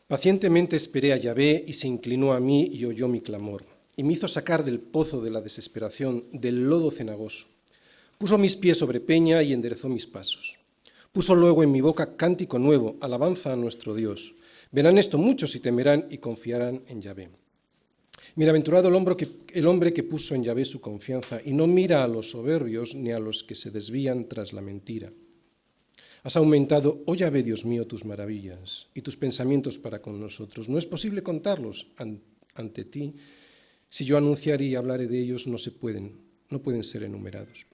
Pacientemente esperé a Yahvé y se inclinó a mí y oyó mi clamor, y me hizo sacar del pozo de la desesperación, del lodo cenagoso. Puso mis pies sobre peña y enderezó mis pasos. Puso luego en mi boca cántico nuevo, alabanza a nuestro Dios. Verán esto muchos y temerán y confiarán en Yahvé. Bienaventurado el hombre que puso en Yahvé su confianza y no mira a los soberbios ni a los que se desvían tras la mentira. Has aumentado, oh Yahvé, Dios mío, tus maravillas y tus pensamientos para con nosotros. No es posible contarlos ante ti. Si yo anunciare y hablare de ellos, no pueden ser enumerados.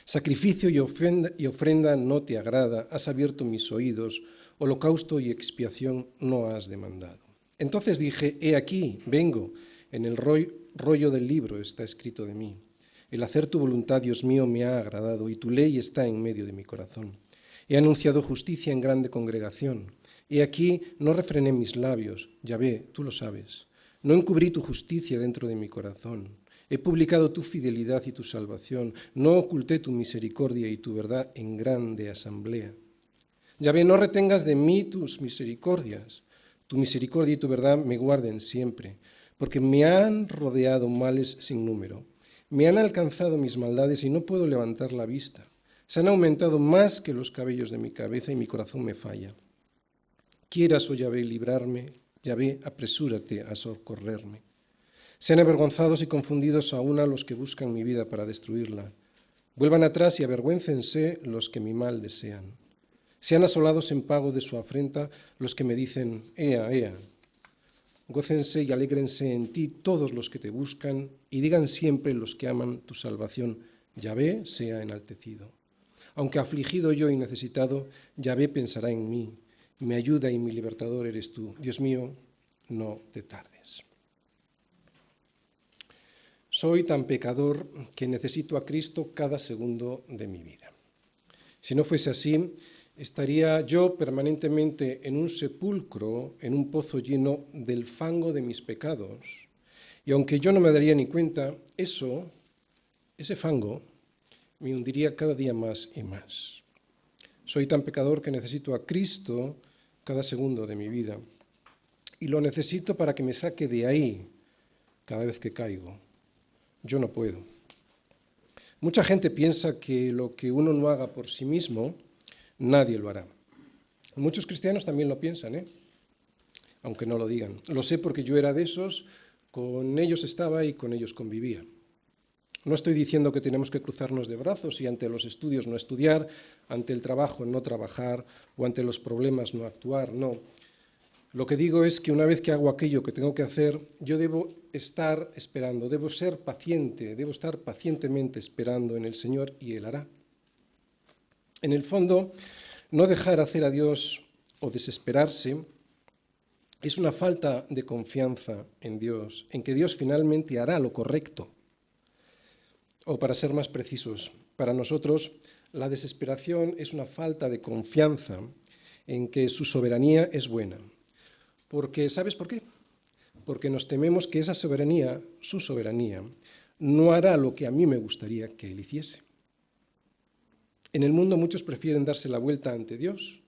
Sacrificio y ofrenda no te agrada, has abierto mis oídos, holocausto y expiación no has demandado. Entonces dije, he aquí, vengo, en el rollo del libro está escrito de mí. El hacer tu voluntad, Dios mío, me ha agradado y tu ley está en medio de mi corazón. He anunciado justicia en grande congregación. He aquí, no refrené mis labios, Yahvé, tú lo sabes. No encubrí tu justicia dentro de mi corazón. He publicado tu fidelidad y tu salvación. No oculté tu misericordia y tu verdad en grande asamblea. Yahvé, no retengas de mí tus misericordias. Tu misericordia y tu verdad me guarden siempre, porque me han rodeado males sin número. Me han alcanzado mis maldades y no puedo levantar la vista. Se han aumentado más que los cabellos de mi cabeza y mi corazón me falla. Quieras, oh Yahvé, librarme, Yahvé, apresúrate a socorrerme. Sean avergonzados y confundidos aún a los que buscan mi vida para destruirla. Vuelvan atrás y avergüéncense los que mi mal desean. Sean asolados en pago de su afrenta los que me dicen, ea, ea. Gócense y alégrense en ti todos los que te buscan y digan siempre los que aman tu salvación, Yahvé sea enaltecido. Aunque afligido yo y necesitado, Yahvé pensará en mí. Mi ayuda y mi libertador eres tú. Dios mío, no te tardes. Soy tan pecador que necesito a Cristo cada segundo de mi vida. Si no fuese así, estaría yo permanentemente en un sepulcro, en un pozo lleno del fango de mis pecados. Y aunque yo no me daría ni cuenta, ese fango, me hundiría cada día más y más. Soy tan pecador que necesito a Cristo cada segundo de mi vida. Y lo necesito para que me saque de ahí cada vez que caigo. Yo no puedo. Mucha gente piensa que lo que uno no haga por sí mismo, nadie lo hará. Muchos cristianos también lo piensan, aunque no lo digan. Lo sé porque yo era de esos, con ellos estaba y con ellos convivía. No estoy diciendo que tenemos que cruzarnos de brazos y ante los estudios no estudiar, ante el trabajo no trabajar o ante los problemas no actuar, no. Lo que digo es que una vez que hago aquello que tengo que hacer, yo debo estar esperando, debo ser paciente, debo estar pacientemente esperando en el Señor y Él hará. En el fondo, no dejar hacer a Dios o desesperarse es una falta de confianza en Dios, en que Dios finalmente hará lo correcto. O para ser más precisos, para nosotros la desesperación es una falta de confianza en que su soberanía es buena. Porque, ¿sabes por qué? Porque nos tememos que esa soberanía, su soberanía, no hará lo que a mí me gustaría que Él hiciese. En el mundo muchos prefieren darse la vuelta ante Dios,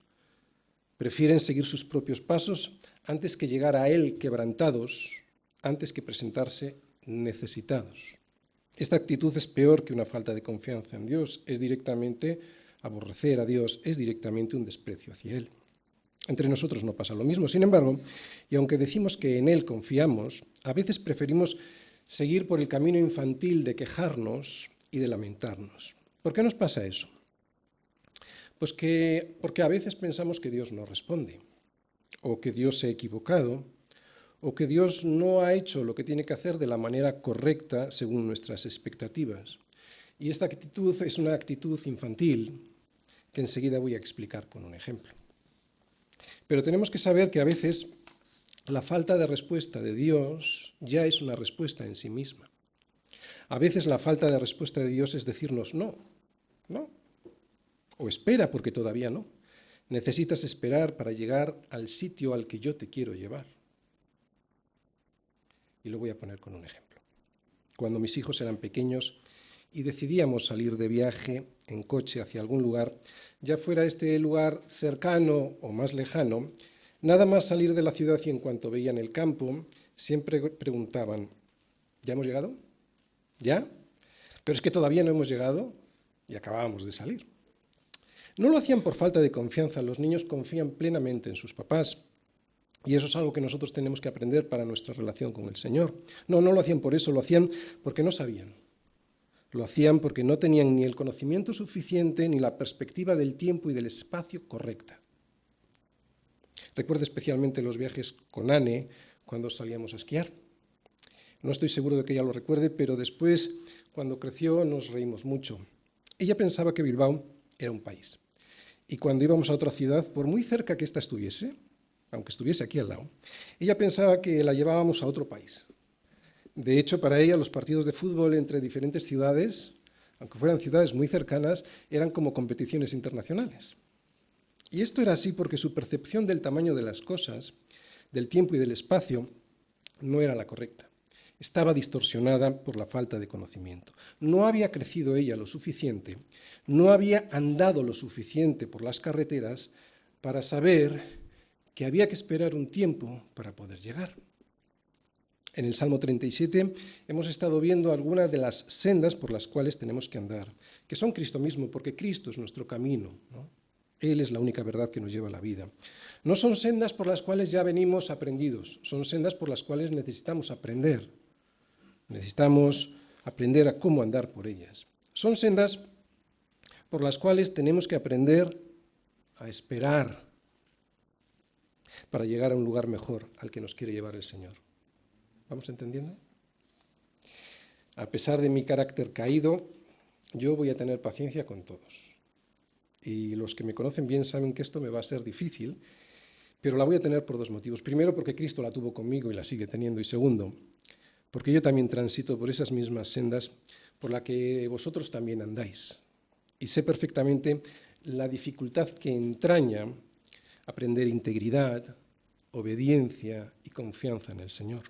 prefieren seguir sus propios pasos antes que llegar a Él quebrantados, antes que presentarse necesitados. Esta actitud es peor que una falta de confianza en Dios, es directamente aborrecer a Dios, es directamente un desprecio hacia Él. Entre nosotros no pasa lo mismo, sin embargo, y aunque decimos que en Él confiamos, a veces preferimos seguir por el camino infantil de quejarnos y de lamentarnos. ¿Por qué nos pasa eso? Pues porque a veces pensamos que Dios no responde, o que Dios se ha equivocado, o que Dios no ha hecho lo que tiene que hacer de la manera correcta según nuestras expectativas. Y esta actitud es una actitud infantil que enseguida voy a explicar con un ejemplo. Pero tenemos que saber que a veces la falta de respuesta de Dios ya es una respuesta en sí misma. A veces la falta de respuesta de Dios es decirnos no, o espera porque todavía no. Necesitas esperar para llegar al sitio al que yo te quiero llevar. Y lo voy a poner con un ejemplo. Cuando mis hijos eran pequeños y decidíamos salir de viaje en coche hacia algún lugar, ya fuera este lugar cercano o más lejano, Nada más salir de la ciudad y en cuanto veían el campo, siempre preguntaban, ¿ya hemos llegado? ¿Ya? Pero es que todavía no hemos llegado y acabábamos de salir. No lo hacían por falta de confianza, los niños confían plenamente en sus papás. Y eso es algo que nosotros tenemos que aprender para nuestra relación con el Señor. No lo hacían por eso, lo hacían porque no sabían. Lo hacían porque no tenían ni el conocimiento suficiente ni la perspectiva del tiempo y del espacio correcta. Recuerdo especialmente los viajes con Anne cuando salíamos a esquiar. No estoy seguro de que ella lo recuerde, pero después, cuando creció, nos reímos mucho. Ella pensaba que Bilbao era un país. Y cuando íbamos a otra ciudad, por muy cerca que ésta estuviese, aunque estuviese aquí al lado, ella pensaba que la llevábamos a otro país. De hecho, para ella los partidos de fútbol entre diferentes ciudades, aunque fueran ciudades muy cercanas, eran como competiciones internacionales. Y esto era así porque su percepción del tamaño de las cosas, del tiempo y del espacio, no era la correcta. Estaba distorsionada por la falta de conocimiento. No había crecido ella lo suficiente, no había andado lo suficiente por las carreteras para saber que había que esperar un tiempo para poder llegar. En el Salmo 37 hemos estado viendo algunas de las sendas por las cuales tenemos que andar, que son Cristo mismo, porque Cristo es nuestro camino, ¿no? Él es la única verdad que nos lleva a la vida. No son sendas por las cuales ya venimos aprendidos, son sendas por las cuales necesitamos aprender. Necesitamos aprender a cómo andar por ellas. Son sendas por las cuales tenemos que aprender a esperar para llegar a un lugar mejor al que nos quiere llevar el Señor. ¿Vamos entendiendo? A pesar de mi carácter caído, yo voy a tener paciencia con todos. Y los que me conocen bien saben que esto me va a ser difícil, pero la voy a tener por dos motivos. Primero, porque Cristo la tuvo conmigo y la sigue teniendo. Y segundo, porque yo también transito por esas mismas sendas por las que vosotros también andáis. Y sé perfectamente la dificultad que entraña aprender integridad, obediencia y confianza en el Señor.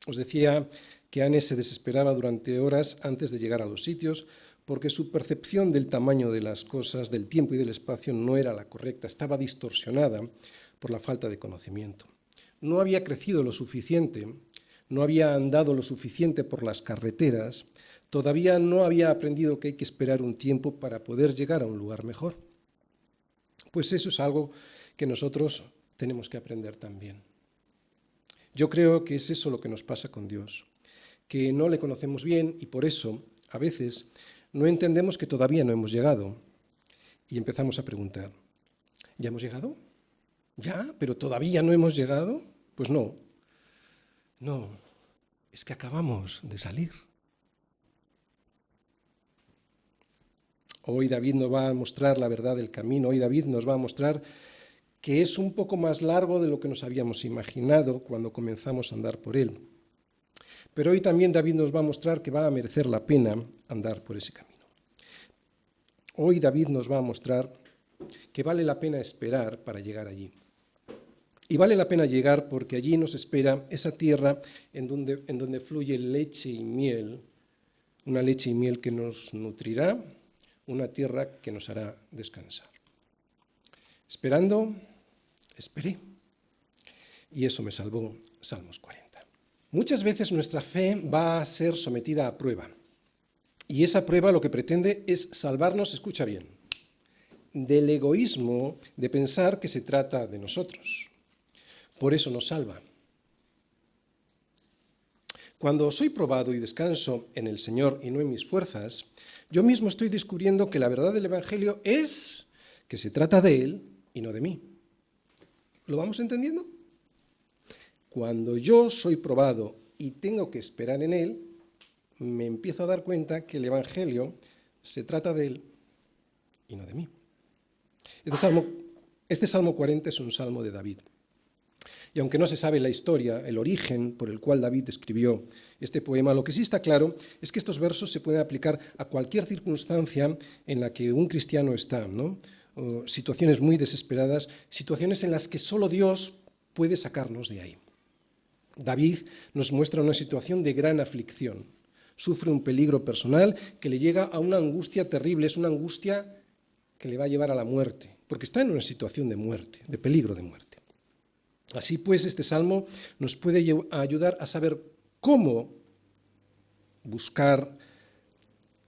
Os decía que Anne se desesperaba durante horas antes de llegar a los sitios porque su percepción del tamaño de las cosas, del tiempo y del espacio no era la correcta, estaba distorsionada por la falta de conocimiento. No había crecido lo suficiente, no había andado lo suficiente por las carreteras, todavía no había aprendido que hay que esperar un tiempo para poder llegar a un lugar mejor. Pues eso es algo que nosotros tenemos que aprender también. Yo creo que es eso lo que nos pasa con Dios, que no le conocemos bien y por eso, a veces, no entendemos que todavía no hemos llegado y empezamos a preguntar, ¿ya hemos llegado? ¿Ya? ¿Pero todavía no hemos llegado? Pues no, es que acabamos de salir. Hoy David nos va a mostrar la verdad del camino, hoy David nos va a mostrar que es un poco más largo de lo que nos habíamos imaginado cuando comenzamos a andar por él. Pero hoy también David nos va a mostrar que va a merecer la pena andar por ese camino. Hoy David nos va a mostrar que vale la pena esperar para llegar allí. Y vale la pena llegar porque allí nos espera esa tierra en donde fluye leche y miel, una leche y miel que nos nutrirá, una tierra que nos hará descansar. Esperando, esperé. Y eso me salvó Salmos 40. Muchas veces nuestra fe va a ser sometida a prueba. Y esa prueba lo que pretende es salvarnos, escucha bien, del egoísmo de pensar que se trata de nosotros. Por eso nos salva. Cuando soy probado y descanso en el Señor y no en mis fuerzas, yo mismo estoy descubriendo que la verdad del Evangelio es que se trata de Él y no de mí. ¿Lo vamos entendiendo? Cuando yo soy probado y tengo que esperar en Él, me empiezo a dar cuenta que el Evangelio se trata de Él y no de mí. Este Salmo 40 es un salmo de David. Y aunque no se sabe la historia, el origen por el cual David escribió este poema, lo que sí está claro es que estos versos se pueden aplicar a cualquier circunstancia en la que un cristiano está, ¿no? Situaciones muy desesperadas, situaciones en las que solo Dios puede sacarnos de ahí. David nos muestra una situación de gran aflicción. Sufre un peligro personal que le llega a una angustia terrible, es una angustia que le va a llevar a la muerte, porque está en una situación de muerte, de peligro de muerte. Así pues, este salmo nos puede ayudar a saber cómo buscar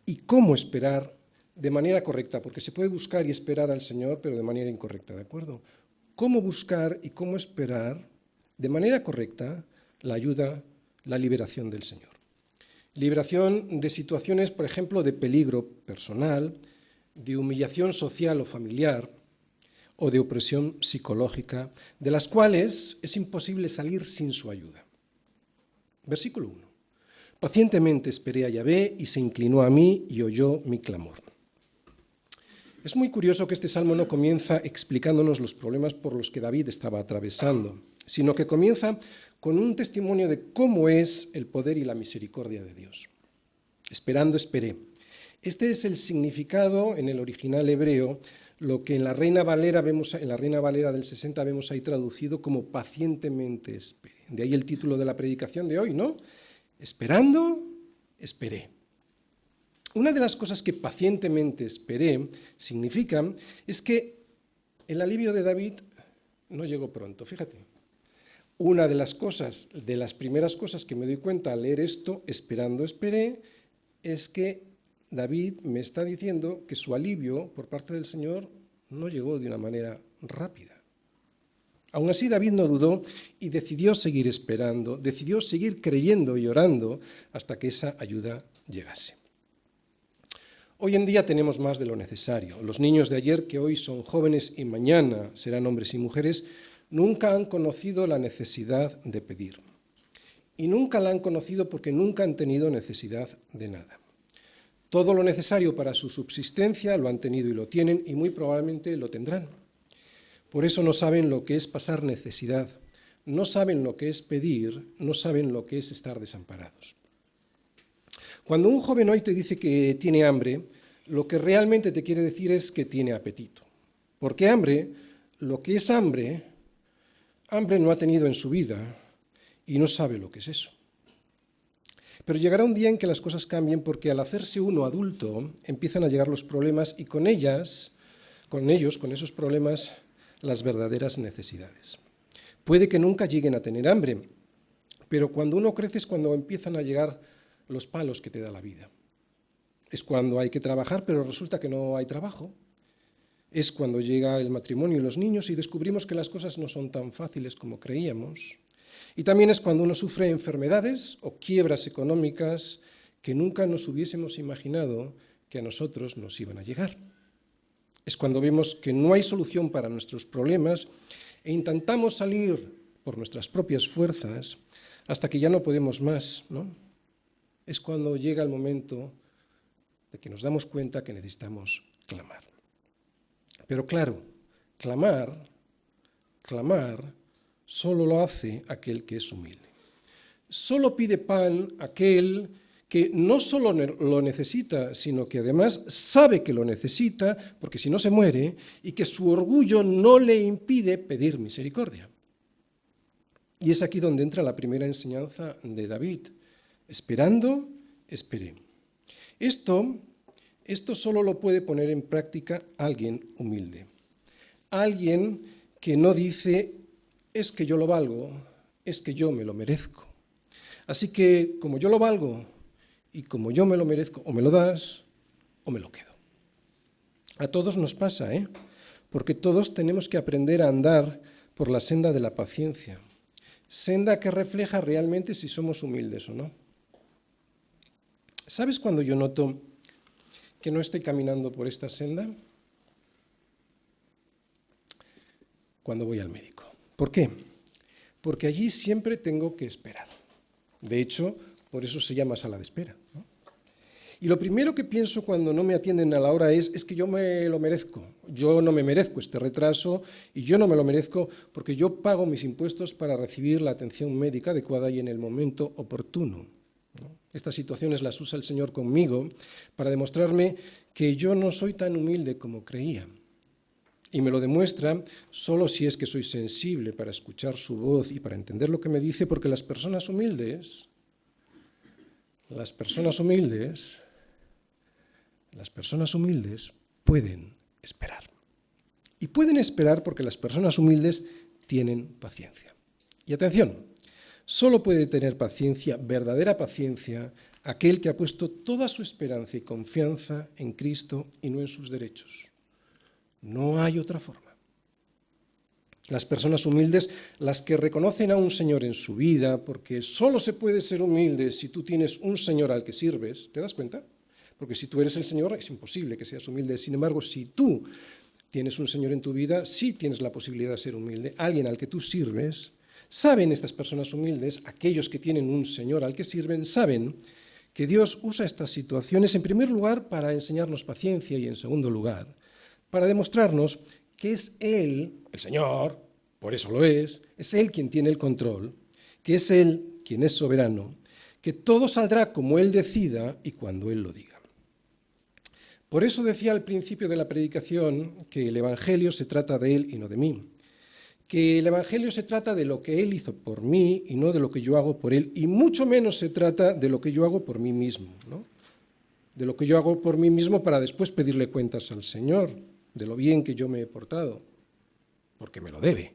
y cómo esperar de manera correcta, porque se puede buscar y esperar al Señor, pero de manera incorrecta, ¿de acuerdo? Cómo buscar y cómo esperar de manera correcta la ayuda, la liberación del Señor. Liberación de situaciones, por ejemplo, de peligro personal, de humillación social o familiar, o de opresión psicológica, de las cuales es imposible salir sin su ayuda. Versículo 1. Pacientemente esperé a Yahvé y se inclinó a mí y oyó mi clamor. Es muy curioso que este salmo no comienza explicándonos los problemas por los que David estaba atravesando, sino que comienza con un testimonio de cómo es el poder y la misericordia de Dios. Esperando, esperé. Este es el significado en el original hebreo, lo que en la Reina Valera del 60 vemos ahí traducido como pacientemente esperé. De ahí el título de la predicación de hoy, ¿no? Esperando, esperé. Una de las cosas que pacientemente esperé significa es que el alivio de David no llegó pronto, fíjate. Una de las primeras cosas que me doy cuenta al leer esto, esperando, esperé, es que David me está diciendo que su alivio por parte del Señor no llegó de una manera rápida. Aún así, David no dudó y decidió seguir esperando, decidió seguir creyendo y orando hasta que esa ayuda llegase. Hoy en día tenemos más de lo necesario. Los niños de ayer, que hoy son jóvenes y mañana serán hombres y mujeres, nunca han conocido la necesidad de pedir. Y nunca la han conocido porque nunca han tenido necesidad de nada. Todo lo necesario para su subsistencia lo han tenido y lo tienen y muy probablemente lo tendrán. Por eso no saben lo que es pasar necesidad, no saben lo que es pedir, no saben lo que es estar desamparados. Cuando un joven hoy te dice que tiene hambre, lo que realmente te quiere decir es que tiene apetito. Porque hambre, lo que es hambre no ha tenido en su vida y no sabe lo que es eso. Pero llegará un día en que las cosas cambien porque al hacerse uno adulto empiezan a llegar los problemas y con esos problemas, las verdaderas necesidades. Puede que nunca lleguen a tener hambre, pero cuando uno crece es cuando empiezan a llegar los palos que te da la vida. Es cuando hay que trabajar, pero resulta que no hay trabajo. Es cuando llega el matrimonio y los niños y descubrimos que las cosas no son tan fáciles como creíamos. Y también es cuando uno sufre enfermedades o quiebras económicas que nunca nos hubiésemos imaginado que a nosotros nos iban a llegar. Es cuando vemos que no hay solución para nuestros problemas e intentamos salir por nuestras propias fuerzas hasta que ya no podemos más, ¿no? Es cuando llega el momento de que nos damos cuenta que necesitamos clamar. Pero claro, clamar solo lo hace aquel que es humilde. Solo pide pan aquel que no solo lo necesita, sino que además sabe que lo necesita, porque si no se muere, y que su orgullo no le impide pedir misericordia. Y es aquí donde entra la primera enseñanza de David. Esperando, esperé. Esto solo lo puede poner en práctica alguien humilde. Alguien que no dice, es que yo lo valgo, es que yo me lo merezco. Así que, como yo lo valgo y como yo me lo merezco, o me lo das o me lo quedo. A todos nos pasa, porque todos tenemos que aprender a andar por la senda de la paciencia. Senda que refleja realmente si somos humildes o no. ¿Sabes cuando yo noto que no estoy caminando por esta senda? Cuando voy al médico. ¿Por qué? Porque allí siempre tengo que esperar. De hecho, por eso se llama sala de espera, ¿no? Y lo primero que pienso cuando no me atienden a la hora es que yo me lo merezco. Yo no me merezco este retraso y yo no me lo merezco porque yo pago mis impuestos para recibir la atención médica adecuada y en el momento oportuno, ¿no? Estas situaciones las usa el Señor conmigo para demostrarme que yo no soy tan humilde como creía. Y me lo demuestra solo si es que soy sensible para escuchar su voz y para entender lo que me dice, porque las personas humildes pueden esperar. Y pueden esperar porque las personas humildes tienen paciencia. Y atención, solo puede tener paciencia, verdadera paciencia, aquel que ha puesto toda su esperanza y confianza en Cristo y no en sus derechos. No hay otra forma. Las personas humildes, las que reconocen a un Señor en su vida, porque solo se puede ser humilde si tú tienes un Señor al que sirves, ¿te das cuenta? Porque si tú eres el Señor es imposible que seas humilde. Sin embargo, si tú tienes un Señor en tu vida, sí tienes la posibilidad de ser humilde, alguien al que tú sirves. Saben estas personas humildes, aquellos que tienen un Señor al que sirven, saben que Dios usa estas situaciones en primer lugar para enseñarnos paciencia y en segundo lugar para demostrarnos que es Él, el Señor, por eso lo es Él quien tiene el control, que es Él quien es soberano, que todo saldrá como Él decida y cuando Él lo diga. Por eso decía al principio de la predicación que el Evangelio se trata de Él y no de mí, que el Evangelio se trata de lo que Él hizo por mí y no de lo que yo hago por Él, y mucho menos se trata de lo que yo hago por mí mismo, ¿no? De lo que yo hago por mí mismo para después pedirle cuentas al Señor, de lo bien que yo me he portado, porque me lo debe.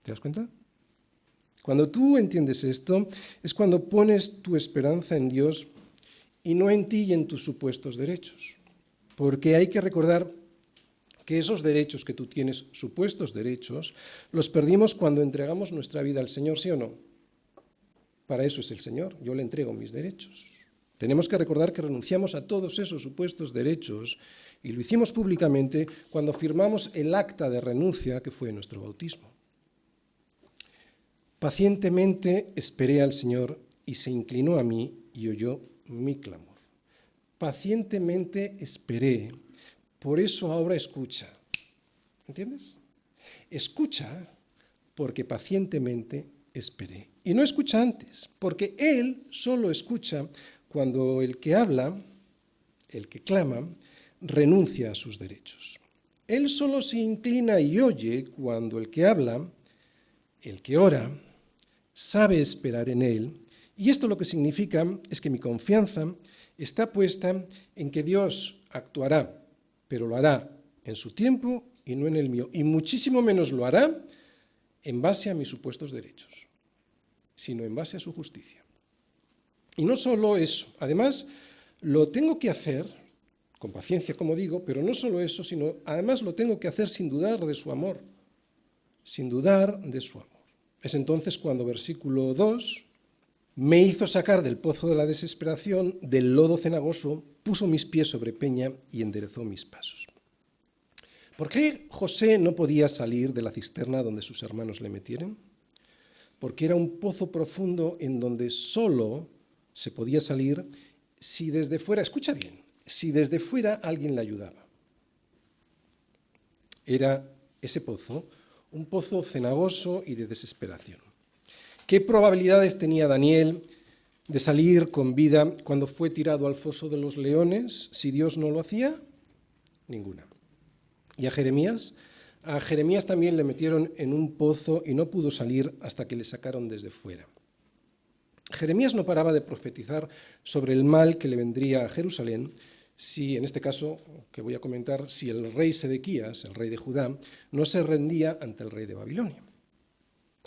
¿Te das cuenta? Cuando tú entiendes esto, es cuando pones tu esperanza en Dios y no en ti y en tus supuestos derechos. Porque hay que recordar que esos derechos que tú tienes, supuestos derechos, los perdimos cuando entregamos nuestra vida al Señor, ¿sí o no? Para eso es el Señor, yo le entrego mis derechos. Tenemos que recordar que renunciamos a todos esos supuestos derechos y lo hicimos públicamente cuando firmamos el acta de renuncia que fue nuestro bautismo. Pacientemente esperé al Señor y se inclinó a mí y oyó mi clamor. Pacientemente esperé, por eso ahora escucha. ¿Entiendes? Escucha porque pacientemente esperé. Y no escucha antes, porque Él solo escucha cuando el que habla, el que clama, renuncia a sus derechos. Él solo se inclina y oye cuando el que habla, el que ora, sabe esperar en Él. Y esto lo que significa es que mi confianza está puesta en que Dios actuará, pero lo hará en su tiempo y no en el mío. Y muchísimo menos lo hará en base a mis supuestos derechos, sino en base a su justicia. Y no solo eso, además lo tengo que hacer con paciencia, como digo, pero no solo eso, sino además lo tengo que hacer sin dudar de su amor, sin dudar de su amor. Es entonces cuando versículo 2, me hizo sacar del pozo de la desesperación, del lodo cenagoso, puso mis pies sobre peña y enderezó mis pasos. ¿Por qué José no podía salir de la cisterna donde sus hermanos le metieron? Porque era un pozo profundo en donde solo se podía salir si desde fuera, escucha bien, si desde fuera alguien le ayudaba. Era ese pozo, un pozo cenagoso y de desesperación. ¿Qué probabilidades tenía Daniel de salir con vida cuando fue tirado al foso de los leones si Dios no lo hacía? Ninguna. ¿Y a Jeremías? A Jeremías también le metieron en un pozo y no pudo salir hasta que le sacaron desde fuera. Jeremías no paraba de profetizar sobre el mal que le vendría a Jerusalén si, en este caso, que voy a comentar, si el rey Sedequías, el rey de Judá, no se rendía ante el rey de Babilonia.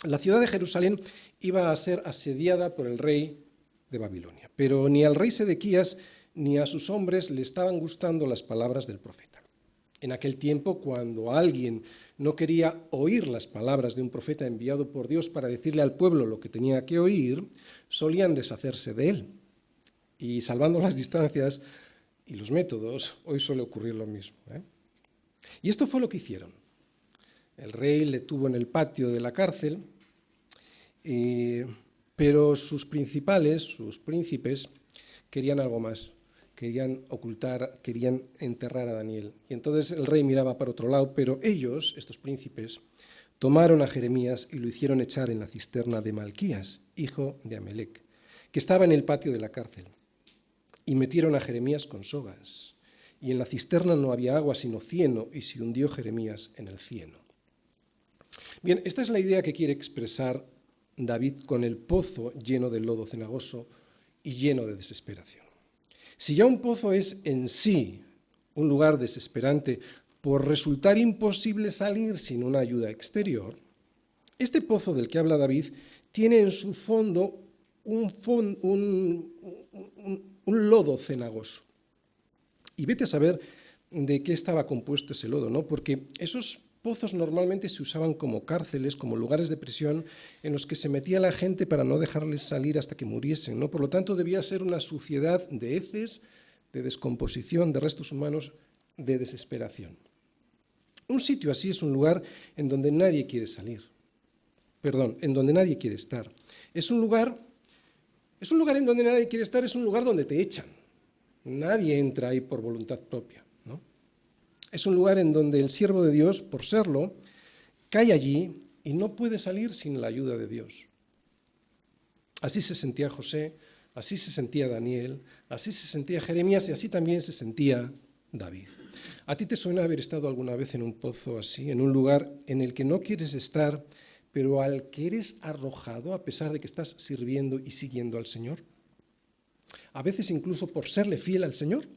La ciudad de Jerusalén iba a ser asediada por el rey de Babilonia, pero ni al rey Sedequías ni a sus hombres le estaban gustando las palabras del profeta. En aquel tiempo, cuando alguien no quería oír las palabras de un profeta enviado por Dios para decirle al pueblo lo que tenía que oír, solían deshacerse de él. Y salvando las distancias y los métodos, hoy suele ocurrir lo mismo, Y esto fue lo que hicieron. El rey le tuvo en el patio de la cárcel, pero sus principales, sus príncipes, querían algo más. Querían ocultar, querían enterrar a Daniel. Y entonces el rey miraba para otro lado, pero ellos, estos príncipes, tomaron a Jeremías y lo hicieron echar en la cisterna de Malquías, hijo de Amelec, que estaba en el patio de la cárcel. Y metieron a Jeremías con sogas. Y en la cisterna no había agua sino cieno, y se hundió Jeremías en el cieno. Bien, esta es la idea que quiere expresar David con el pozo lleno de lodo cenagoso y lleno de desesperación. Si ya un pozo es en sí un lugar desesperante por resultar imposible salir sin una ayuda exterior, este pozo del que habla David tiene en su fondo un lodo cenagoso. Y vete a saber de qué estaba compuesto ese lodo, ¿no? Porque esos pozos normalmente se usaban como cárceles, como lugares de prisión en los que se metía la gente para no dejarles salir hasta que muriesen, ¿no? Por lo tanto, debía ser una suciedad de heces, de descomposición, de restos humanos, de desesperación. Un sitio así es un lugar en donde nadie quiere salir. En donde nadie quiere estar. Es un lugar en donde nadie quiere estar, es un lugar donde te echan. Nadie entra ahí por voluntad propia, ¿no? Es un lugar en donde el siervo de Dios, por serlo, cae allí y no puede salir sin la ayuda de Dios. Así se sentía José, así se sentía Daniel, así se sentía Jeremías y así también se sentía David. ¿A ti te suena haber estado alguna vez en un pozo así, en un lugar en el que no quieres estar, pero al que eres arrojado a pesar de que estás sirviendo y siguiendo al Señor? A veces incluso por serle fiel al Señor.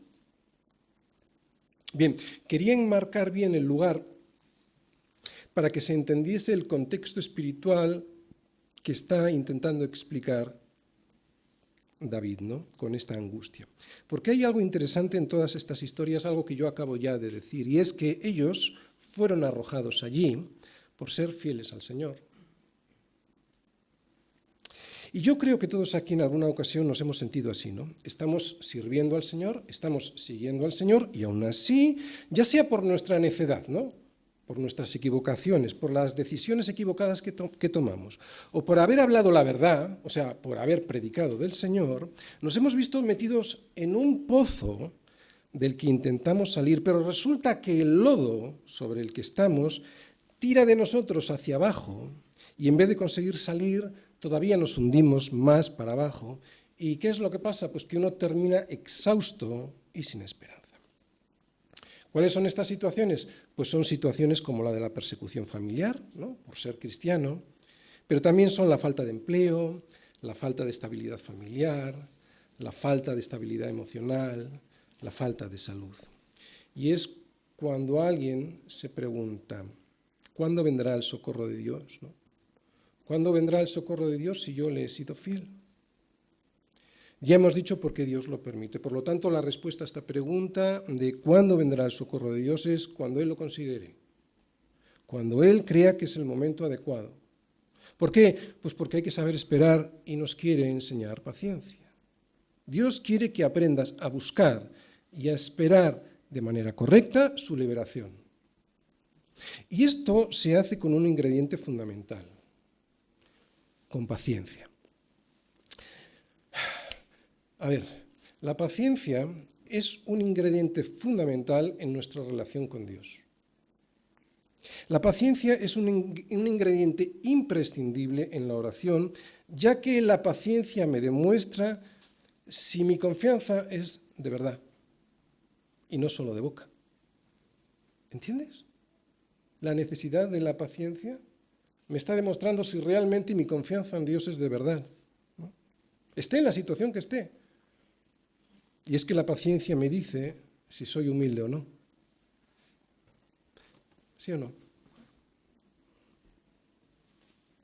Bien, quería enmarcar bien el lugar para que se entendiese el contexto espiritual que está intentando explicar David, ¿no? Con esta angustia. Porque hay algo interesante en todas estas historias, algo que yo acabo ya de decir, y es que ellos fueron arrojados allí por ser fieles al Señor. Y yo creo que todos aquí en alguna ocasión nos hemos sentido así, ¿no? Estamos sirviendo al Señor, estamos siguiendo al Señor, y aún así, ya sea por nuestra necedad, ¿no? Por nuestras equivocaciones, por las decisiones equivocadas que tomamos, o por haber hablado la verdad, o sea, por haber predicado del Señor, nos hemos visto metidos en un pozo del que intentamos salir, pero resulta que el lodo sobre el que estamos tira de nosotros hacia abajo y en vez de conseguir salir, todavía nos hundimos más para abajo. ¿Y qué es lo que pasa? Pues que uno termina exhausto y sin esperanza. ¿Cuáles son estas situaciones? Pues son situaciones como la de la persecución familiar, ¿no? Por ser cristiano, pero también son la falta de empleo, la falta de estabilidad familiar, la falta de estabilidad emocional, la falta de salud. Y es cuando alguien se pregunta, ¿cuándo vendrá el socorro de Dios, ¿no? ¿Cuándo vendrá el socorro de Dios si yo le he sido fiel? Ya hemos dicho por qué Dios lo permite. Por lo tanto, la respuesta a esta pregunta de cuándo vendrá el socorro de Dios es cuando Él lo considere, cuando Él crea que es el momento adecuado. ¿Por qué? Pues porque hay que saber esperar y nos quiere enseñar paciencia. Dios quiere que aprendas a buscar y a esperar de manera correcta su liberación. Y esto se hace con un ingrediente fundamental, con paciencia. A ver, la paciencia es un ingrediente fundamental en nuestra relación con Dios. La paciencia es un ingrediente imprescindible en la oración, ya que la paciencia me demuestra si mi confianza es de verdad y no solo de boca. ¿Entiendes? La necesidad de la paciencia me está demostrando si realmente mi confianza en Dios es de verdad, ¿no? Esté en la situación que esté. Y es que la paciencia me dice si soy humilde o no. ¿Sí o no?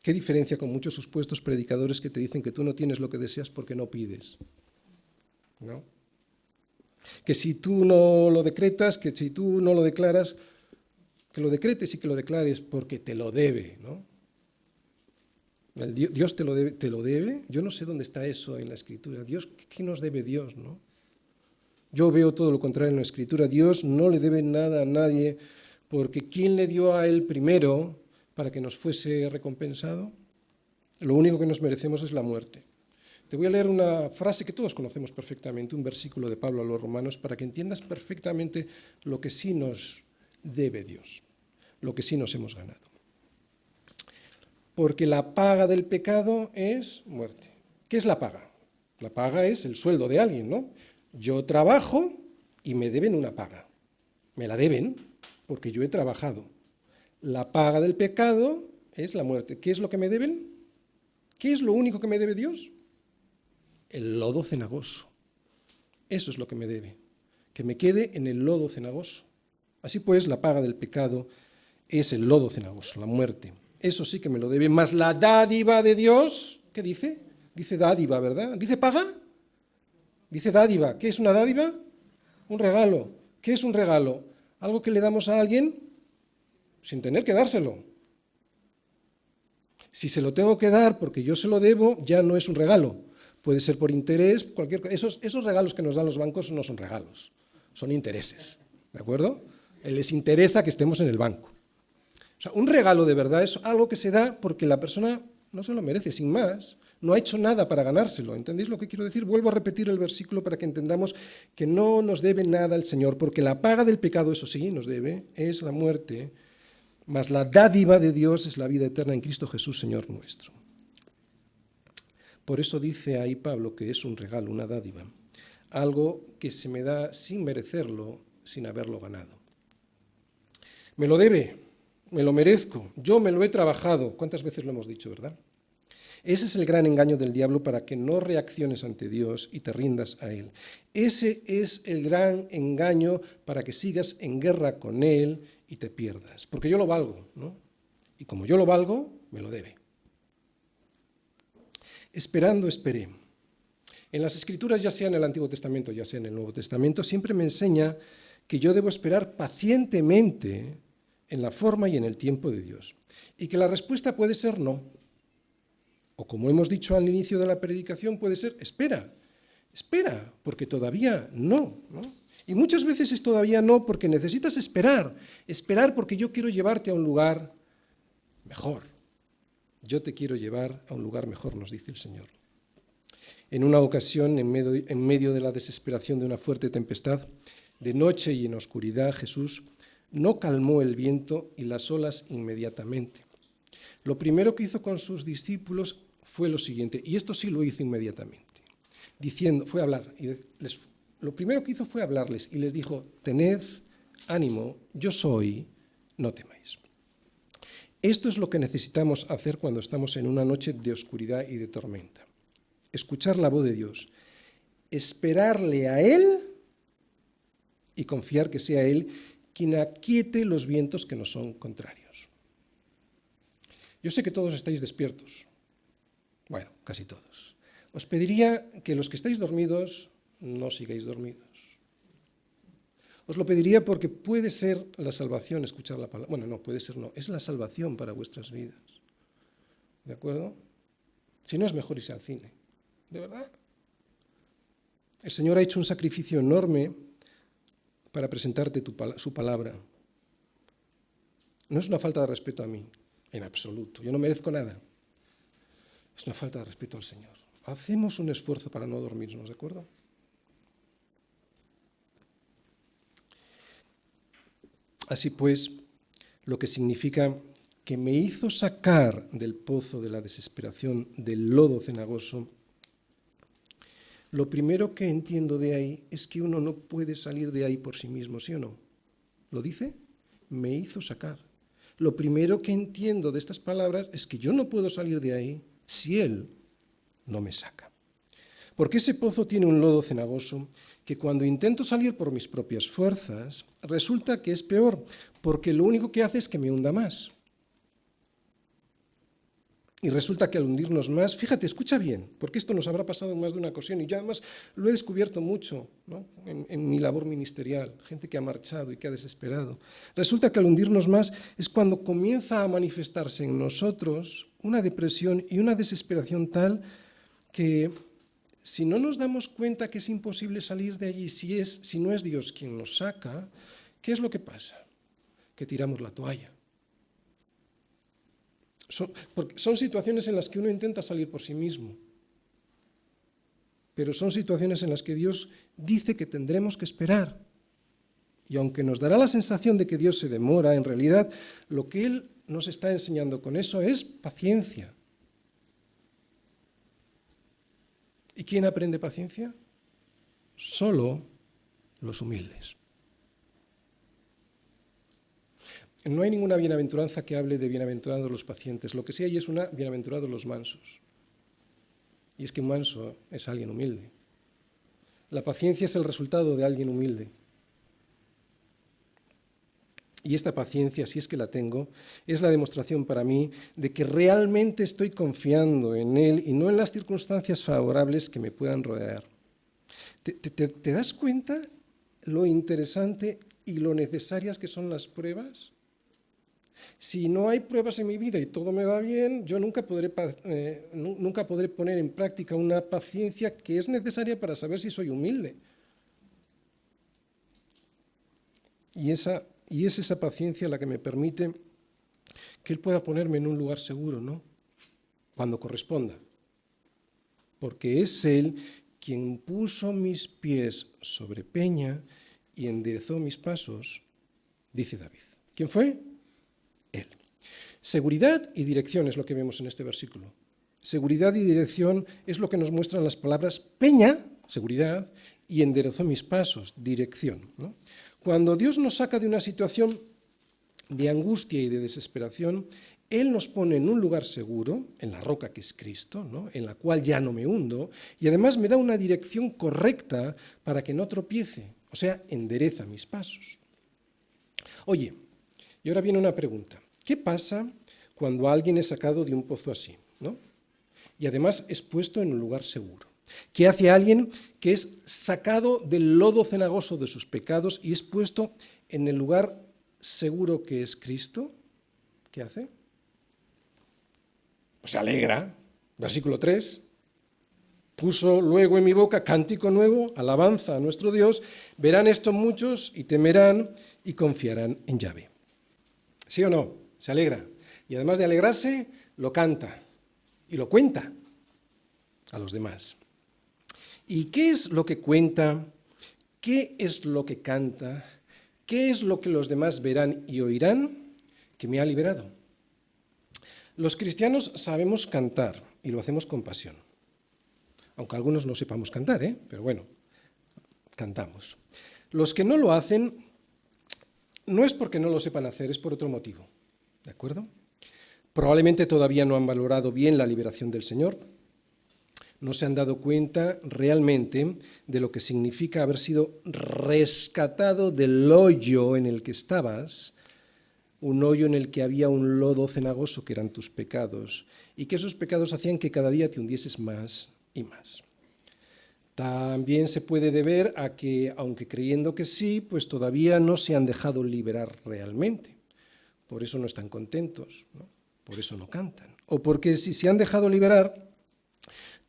¿Qué diferencia con muchos supuestos predicadores que te dicen que tú no tienes lo que deseas porque no pides? ¿No? Que si tú no lo decretas, que si tú no lo declaras, que lo decretes y que lo declares porque te lo debe, ¿no? Dios te lo debe. Yo no sé dónde está eso en la Escritura. Dios, ¿qué nos debe Dios, no? Yo veo todo lo contrario en la Escritura. Dios no le debe nada a nadie, porque ¿quién le dio a Él primero para que nos fuese recompensado? Lo único que nos merecemos es la muerte. Te voy a leer una frase que todos conocemos perfectamente, un versículo de Pablo a los Romanos, para que entiendas perfectamente lo que sí nos debe Dios, lo que sí nos hemos ganado. Porque la paga del pecado es muerte. ¿Qué es la paga? La paga es el sueldo de alguien, ¿no? Yo trabajo y me deben una paga. Me la deben porque yo he trabajado. La paga del pecado es la muerte. ¿Qué es lo que me deben? ¿Qué es lo único que me debe Dios? El lodo cenagoso. Eso es lo que me debe. Que me quede en el lodo cenagoso. Así pues, la paga del pecado es el lodo cenagoso, la muerte. Eso sí que me lo debe, más la dádiva de Dios. ¿Qué dice? Dice dádiva, ¿verdad? ¿Dice paga? Dice dádiva. ¿Qué es una dádiva? Un regalo. ¿Qué es un regalo? Algo que le damos a alguien sin tener que dárselo. Si se lo tengo que dar porque yo se lo debo, ya no es un regalo. Puede ser por interés, cualquier cosa. Esos regalos que nos dan los bancos no son regalos, son intereses. ¿De acuerdo? Les interesa que estemos en el banco. O sea, un regalo de verdad es algo que se da porque la persona no se lo merece, sin más. No ha hecho nada para ganárselo. ¿Entendéis lo que quiero decir? Vuelvo a repetir el versículo para que entendamos que no nos debe nada el Señor, porque la paga del pecado, eso sí, nos debe, es la muerte, mas la dádiva de Dios es la vida eterna en Cristo Jesús, Señor nuestro. Por eso dice ahí Pablo que es un regalo, una dádiva, algo que se me da sin merecerlo, sin haberlo ganado. Me lo debe, me lo merezco, yo me lo he trabajado. ¿Cuántas veces lo hemos dicho, verdad? Ese es el gran engaño del diablo para que no reacciones ante Dios y te rindas a Él. Ese es el gran engaño para que sigas en guerra con Él y te pierdas. Porque yo lo valgo, ¿no? Y como yo lo valgo, me lo debe. Esperando, esperé. En las Escrituras, ya sea en el Antiguo Testamento, ya sea en el Nuevo Testamento, siempre me enseña que yo debo esperar pacientemente en la forma y en el tiempo de Dios. Y que la respuesta puede ser no. O como hemos dicho al inicio de la predicación, puede ser espera, espera, porque todavía no, ¿no? Y muchas veces es todavía no porque necesitas esperar, esperar porque yo quiero llevarte a un lugar mejor. Yo te quiero llevar a un lugar mejor, nos dice el Señor. En una ocasión, en medio de la desesperación de una fuerte tempestad, de noche y en oscuridad, Jesús no calmó el viento y las olas inmediatamente. Lo primero que hizo con sus discípulos fue lo siguiente, y esto sí lo hizo inmediatamente, fue hablar, lo primero que hizo fue hablarles y les dijo, tened ánimo, yo soy, no temáis. Esto es lo que necesitamos hacer cuando estamos en una noche de oscuridad y de tormenta. Escuchar la voz de Dios, esperarle a Él y confiar que sea Él quien aquiete los vientos que nos son contrarios. Yo sé que todos estáis despiertos. Bueno, casi todos. Os pediría que los que estáis dormidos no sigáis dormidos. Os lo pediría porque puede ser la salvación escuchar la palabra. Bueno, no, puede ser no. Es la salvación para vuestras vidas. ¿De acuerdo? Si no, es mejor irse al cine. ¿De verdad? El Señor ha hecho un sacrificio enorme para presentarte su palabra. No es una falta de respeto a mí, en absoluto. Yo no merezco nada. Es una falta de respeto al Señor. Hacemos un esfuerzo para no dormirnos, ¿de acuerdo? Así pues, lo que significa que me hizo sacar del pozo de la desesperación, del lodo cenagoso, lo primero que entiendo de ahí es que uno no puede salir de ahí por sí mismo, ¿sí o no? ¿Lo dice? Me hizo sacar. Lo primero que entiendo de estas palabras es que yo no puedo salir de ahí si Él no me saca. Porque ese pozo tiene un lodo cenagoso que cuando intento salir por mis propias fuerzas, resulta que es peor, porque lo único que hace es que me hunda más. Y resulta que al hundirnos más, fíjate, escucha bien, porque esto nos habrá pasado en más de una ocasión, y yo además lo he descubierto mucho, ¿no? en mi labor ministerial, gente que ha marchado y que ha desesperado. Resulta que al hundirnos más es cuando comienza a manifestarse en nosotros una depresión y una desesperación tal que si no nos damos cuenta que es imposible salir de allí, si no es Dios quien nos saca, ¿qué es lo que pasa? Que tiramos la toalla. Porque son situaciones en las que uno intenta salir por sí mismo, pero son situaciones en las que Dios dice que tendremos que esperar. Y aunque nos dará la sensación de que Dios se demora, en realidad lo que Él nos está enseñando con eso es paciencia. ¿Y quién aprende paciencia? Solo los humildes. No hay ninguna bienaventuranza que hable de bienaventurados los pacientes. Lo que sí hay es una bienaventurados los mansos. Y es que un manso es alguien humilde. La paciencia es el resultado de alguien humilde. Y esta paciencia, si es que la tengo, es la demostración para mí de que realmente estoy confiando en Él y no en las circunstancias favorables que me puedan rodear. ¿Te das cuenta lo interesante y lo necesarias que son las pruebas? Si no hay pruebas en mi vida y todo me va bien, yo nunca podré poner en práctica una paciencia que es necesaria para saber si soy humilde. Y es esa paciencia la que me permite que Él pueda ponerme en un lugar seguro, ¿no? Cuando corresponda. Porque es Él quien puso mis pies sobre peña y enderezó mis pasos, dice David. ¿Quién fue? Él. Seguridad y dirección es lo que vemos en este versículo. Seguridad y dirección es lo que nos muestran las palabras peña, seguridad, y enderezó mis pasos, dirección, ¿no? Cuando Dios nos saca de una situación de angustia y de desesperación, Él nos pone en un lugar seguro, en la roca que es Cristo, ¿no? En la cual ya no me hundo, y además me da una dirección correcta para que no tropiece, o sea, endereza mis pasos. Oye, y ahora viene una pregunta. ¿Qué pasa cuando alguien es sacado de un pozo así, ¿no? Y además es puesto en un lugar seguro? ¿Qué hace alguien que es sacado del lodo cenagoso de sus pecados y es puesto en el lugar seguro que es Cristo? ¿Qué hace? Pues se alegra. Versículo 3. Puso luego en mi boca cántico nuevo, alabanza a nuestro Dios. Verán esto muchos y temerán y confiarán en Yahvé. ¿Sí o no? Se alegra. Y además de alegrarse, lo canta y lo cuenta a los demás. ¿Y qué es lo que cuenta? ¿Qué es lo que canta? ¿Qué es lo que los demás verán y oirán? Que me ha liberado. Los cristianos sabemos cantar y lo hacemos con pasión. Aunque algunos no sepamos cantar, pero bueno, cantamos. Los que no lo hacen no es porque no lo sepan hacer, es por otro motivo. ¿De acuerdo? Probablemente todavía no han valorado bien la liberación del Señor. No se han dado cuenta realmente de lo que significa haber sido rescatado del hoyo en el que estabas, un hoyo en el que había un lodo cenagoso que eran tus pecados, y que esos pecados hacían que cada día te hundieses más y más. También se puede deber a que, aunque creyendo que sí, pues todavía no se han dejado liberar realmente. Por eso no están contentos, ¿no? Por eso no cantan. O porque si se han dejado liberar,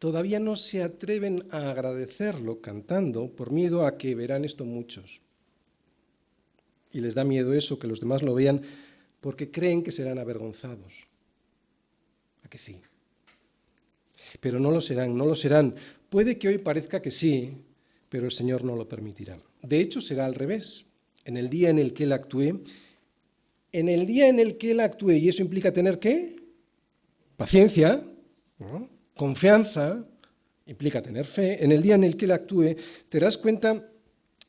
todavía no se atreven a agradecerlo cantando por miedo a que verán esto muchos. Y les da miedo eso, que los demás lo vean, porque creen que serán avergonzados. ¿A que sí? Pero no lo serán, no lo serán. Puede que hoy parezca que sí, pero el Señor no lo permitirá. De hecho, será al revés. En el día en el que Él actúe, y eso implica tener ¿qué? Paciencia, ¿no? Confianza, implica tener fe. En el día en el que Él actúe, te das cuenta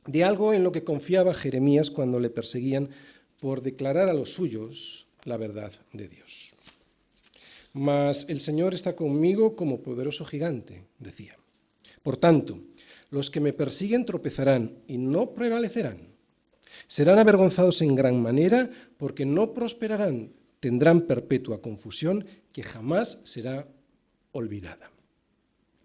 de algo en lo que confiaba Jeremías cuando le perseguían por declarar a los suyos la verdad de Dios. Mas el Señor está conmigo como poderoso gigante, decía. Por tanto, los que me persiguen tropezarán y no prevalecerán. Serán avergonzados en gran manera porque no prosperarán, tendrán perpetua confusión que jamás será olvidada.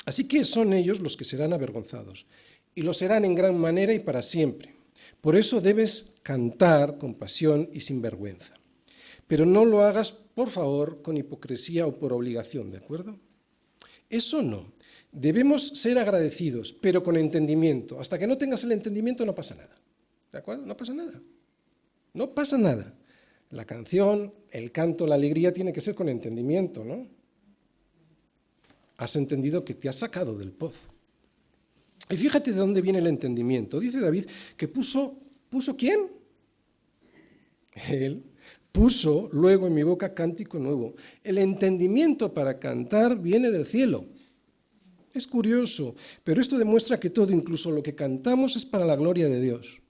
Así que son ellos los que serán avergonzados, y lo serán en gran manera y para siempre. Por eso debes cantar con pasión y sin vergüenza. Pero no lo hagas, por favor, con hipocresía o por obligación, ¿de acuerdo? Eso no. Debemos ser agradecidos, pero con entendimiento. Hasta que no tengas el entendimiento no pasa nada. ¿De acuerdo? No pasa nada. No pasa nada. La canción, el canto, la alegría tiene que ser con entendimiento, ¿no? Has entendido que te has sacado del pozo. Y fíjate de dónde viene el entendimiento. Dice David que ¿puso quién? Él puso luego en mi boca cántico nuevo. El entendimiento para cantar viene del cielo. Es curioso, pero esto demuestra que todo, incluso lo que cantamos, es para la gloria de Dios.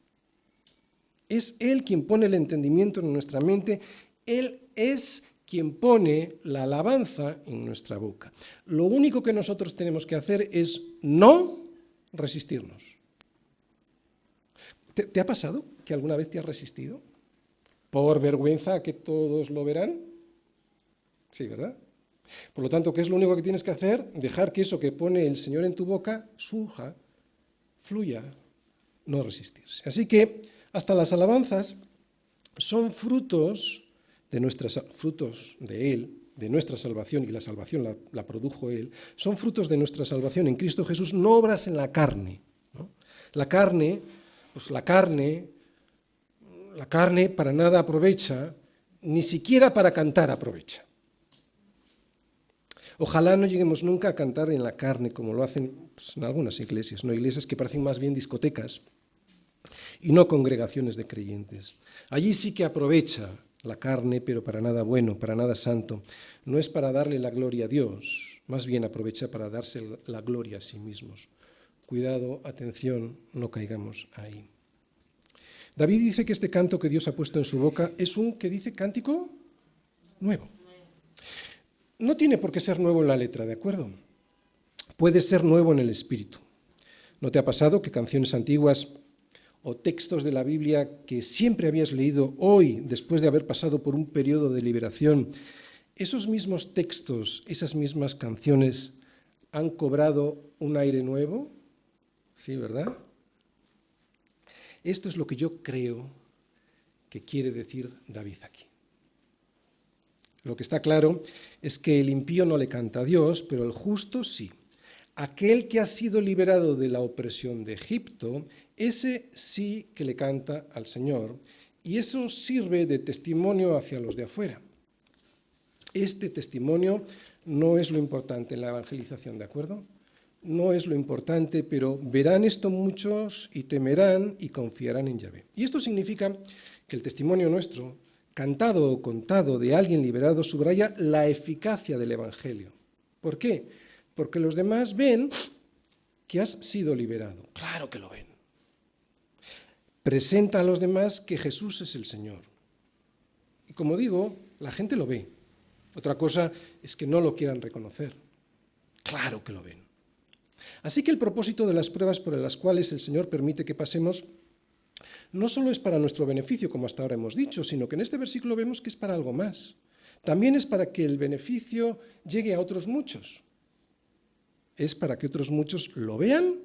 Es Él quien pone el entendimiento en nuestra mente. Él es quien pone la alabanza en nuestra boca. Lo único que nosotros tenemos que hacer es no resistirnos. ¿Te ha pasado que alguna vez te has resistido? ¿Por vergüenza que todos lo verán? Sí, ¿verdad? Por lo tanto, ¿qué es lo único que tienes que hacer? Dejar que eso que pone el Señor en tu boca surja, fluya, no resistirse. Así que hasta las alabanzas son frutos de Él, de nuestra salvación, y la salvación la produjo Él, son frutos de nuestra salvación en Cristo Jesús, no obras en la carne, ¿no? La carne para nada aprovecha, ni siquiera para cantar aprovecha. Ojalá no lleguemos nunca a cantar en la carne, como lo hacen en algunas iglesias, ¿no? Iglesias que parecen más bien discotecas y no congregaciones de creyentes. Allí sí que aprovecha la carne, pero para nada bueno, para nada santo. No es para darle la gloria a Dios, más bien aprovecha para darse la gloria a sí mismos. Cuidado, atención, no caigamos ahí. David dice que este canto que Dios ha puesto en su boca es un, ¿qué dice? Cántico nuevo. No tiene por qué ser nuevo en la letra, ¿de acuerdo? Puede ser nuevo en el espíritu. ¿No te ha pasado que canciones antiguas o textos de la Biblia que siempre habías leído hoy, después de haber pasado por un periodo de liberación, esos mismos textos, esas mismas canciones han cobrado un aire nuevo? Sí, ¿verdad? Esto es lo que yo creo que quiere decir David aquí. Lo que está claro es que el impío no le canta a Dios, pero el justo sí. Aquel que ha sido liberado de la opresión de Egipto, ese sí que le canta al Señor, y eso sirve de testimonio hacia los de afuera. Este testimonio no es lo importante en la evangelización, ¿de acuerdo? No es lo importante, pero verán esto muchos y temerán y confiarán en Yahvé. Y esto significa que el testimonio nuestro, cantado o contado de alguien liberado, subraya la eficacia del Evangelio. ¿Por qué? Porque los demás ven que has sido liberado. Claro que lo ven. Presenta a los demás que Jesús es el Señor. Y como digo, la gente lo ve. Otra cosa es que no lo quieran reconocer. Claro que lo ven. Así que el propósito de las pruebas por las cuales el Señor permite que pasemos no solo es para nuestro beneficio, como hasta ahora hemos dicho, sino que en este versículo vemos que es para algo más. También es para que el beneficio llegue a otros muchos. Es para que otros muchos lo vean,